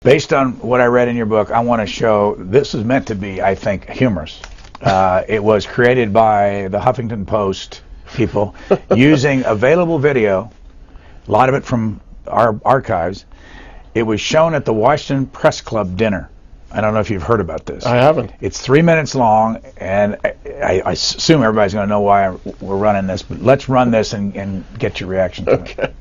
Based on what I read in your book, I want to show this is meant to be, I think, humorous. It was created by the Huffington Post people using available video, a lot of it from our archives. It was shown at the Washington Press Club dinner. I don't know if you've heard about this. I haven't. It's 3 minutes long, and I assume everybody's going to know why we're running this, but let's run this and get your reaction to it.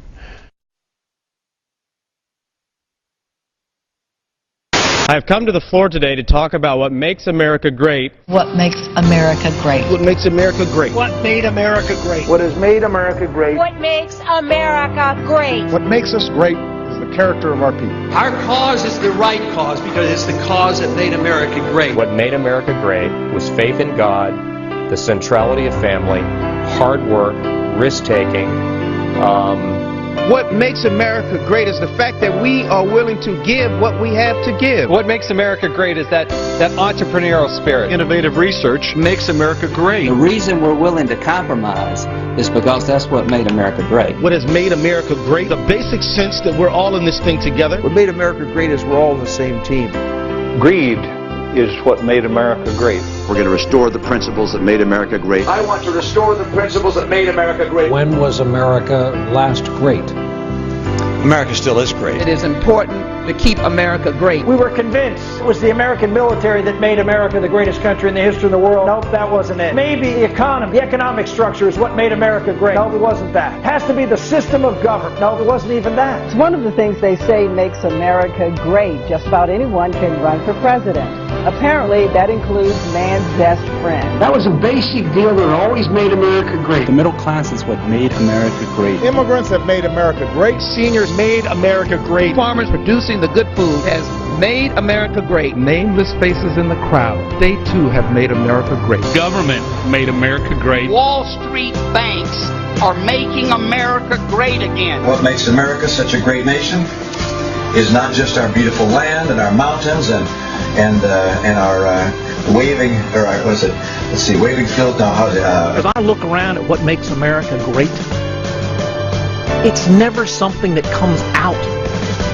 I've come to the floor today to talk about what makes America great. What makes America great? What makes America great? What made America great? What has made America great? What makes America great? What makes us great is the character of our people. Our cause is the right cause because it's the cause that made America great. What made America great was faith in God, the centrality of family, hard work, risk-taking. What makes America great is the fact that we are willing to give what we have to give. What makes America great is that entrepreneurial spirit. Innovative research makes America great. The reason we're willing to compromise is because that's what made America great. What has made America great? The basic sense that we're all in this thing together. What made America great is we're all on the same team. Greed is what made America great. We're going to restore the principles that made America great. I want to restore the principles that made America great. When was America last great? America still is great. It is important to keep America great. We were convinced it was the American military that made America the greatest country in the history of the world. Nope, that wasn't it. Maybe the economy, the economic structure is what made America great. No, it wasn't that. It has to be the system of government. No, it wasn't even that. It's one of the things they say makes America great. Just about anyone can run for president. Apparently, that includes man's best friend. That was a basic deal that always made America great. The middle class is what made America great. Immigrants have made America great. Seniors made America great. Farmers producing the good food has made America great. Nameless faces in the crowd, they too have made America great. Government made America great. Wall Street banks are making America great again. What makes America such a great nation is not just our beautiful land and our mountains and our waving, or what is it? Let's see, waving field. No, how's it? As I look around at what makes America great, it's never something that comes out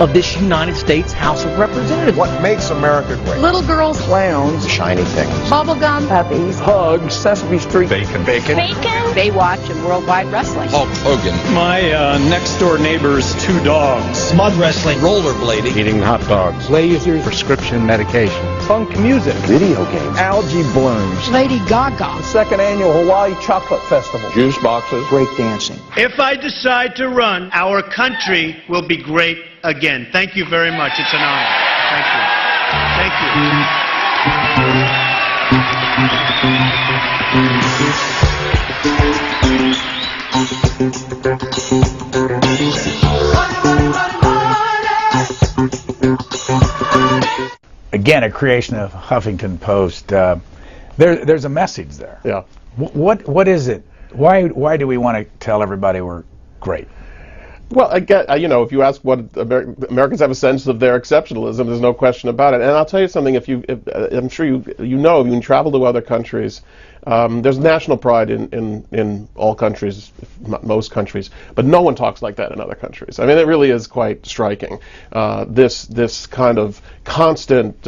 of this United States House of Representatives. What makes America great? Little girls, Clowns, shiny things, bubblegum, puppies, Hugs, Sesame Street, Bacon. Baywatch, and Worldwide Wrestling. Hulk Hogan. My next door neighbor's 2 dogs. Mud wrestling, Rollerblading. Eating hot dogs. Lasers, prescription medication, funk music, video games, algae blooms, Lady Gaga. the second annual Hawaii Chocolate Festival, Juice boxes. break dancing. If I decide to run, our country will be great again. Thank you very much. It's an honor. Thank you. Again, a creation of Huffington Post. There's a message there. Yeah. What is it? Why do we want to tell everybody we're great? Well, I get, if you ask what Americans have a sense of their exceptionalism, there's no question about it. And I'll tell you something, I'm sure you know, if you travel to other countries, there's national pride in all countries, if not most countries, but no one talks like that in other countries. I mean, it really is quite striking. This kind of constant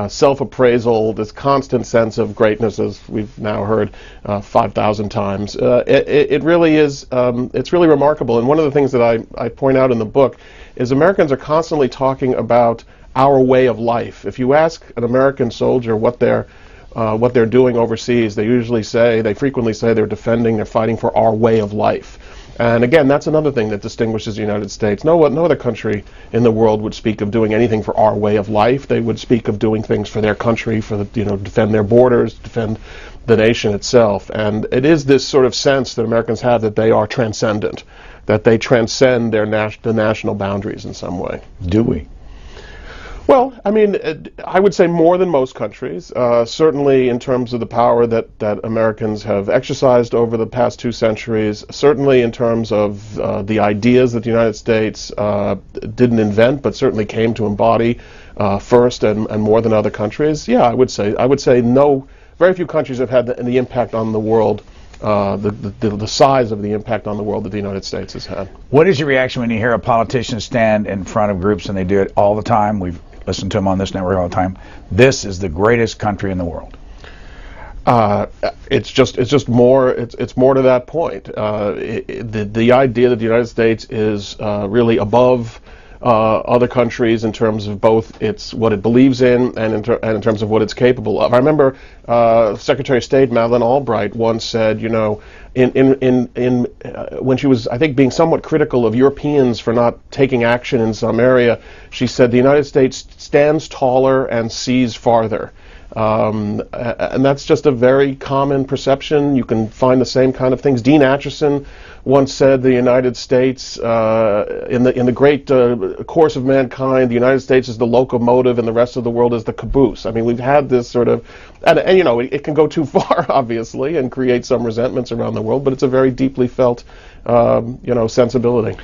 self-appraisal, this constant sense of greatness, as we've now heard 5,000 times. It really is, it's really remarkable. And one of the things that I point out in the book is Americans are constantly talking about our way of life. If you ask an American soldier what they're doing overseas, they frequently say they're fighting for our way of life. And again, that's another thing that distinguishes the United States. No other country in the world would speak of doing anything for our way of life. They would speak of doing things for their country, defend their borders, defend the nation itself. And it is this sort of sense that Americans have that they are transcendent, that they transcend the national boundaries in some way. Do we? Well, I mean, I would say more than most countries, certainly in terms of the power that Americans have exercised over the past 2 centuries, certainly in terms of the ideas that the United States didn't invent, but certainly came to embody first and more than other countries. Yeah, I would say no, very few countries have had the impact on the world the size of the impact on the world that the United States has had. What is your reaction when you hear a politician stand in front of groups, and they do it all the time? We've listened to them on this network all the time. This is the greatest country in the world. It's more to that point. The idea that the United States is really above other countries in terms of both what it believes in and in terms of what it's capable of. I remember Secretary of State Madeleine Albright once said, you know, when she was, I think, being somewhat critical of Europeans for not taking action in some area, she said the United States stands taller and sees farther. And that's just a very common perception. You can find the same kind of things. Dean Acheson once said the United States, in the great course of mankind, the United States is the locomotive and the rest of the world is the caboose. I mean, we've had this sort of, and you know, it can go too far, obviously, and create some resentments around the world, but it's a very deeply felt, sensibility.